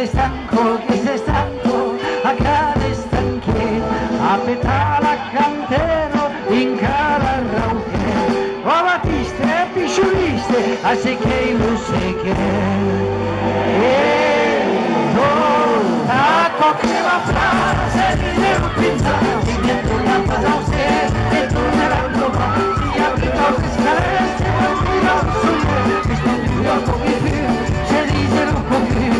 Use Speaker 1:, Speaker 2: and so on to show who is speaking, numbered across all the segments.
Speaker 1: che sei stanco, a cane stanche, a petala cantero, in cara rauche, o batiste, a piscioliste, a se che lo se che. A coche la frase, di un pinzano, di dentro la pasause, e torneranno qua, si apre cose scaleste, e non sulle, e sto di più a pochi più, se dice un po' più.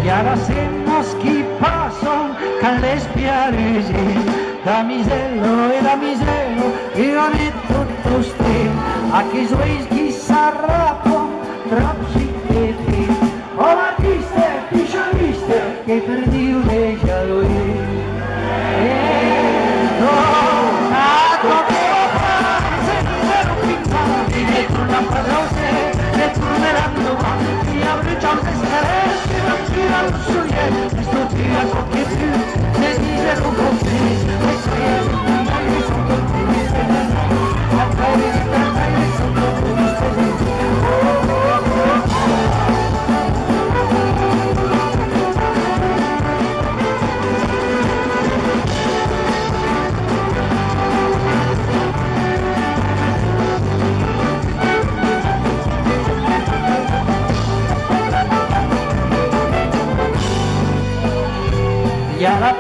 Speaker 1: Y ahora hacemos que pasan con les piaresi, da misello e da misello, e non è tutto ste, a chi sveis chi s'arrappo, troppi chieti, o l'artiste, piscioliste, che per Dio lascia lui. Y a la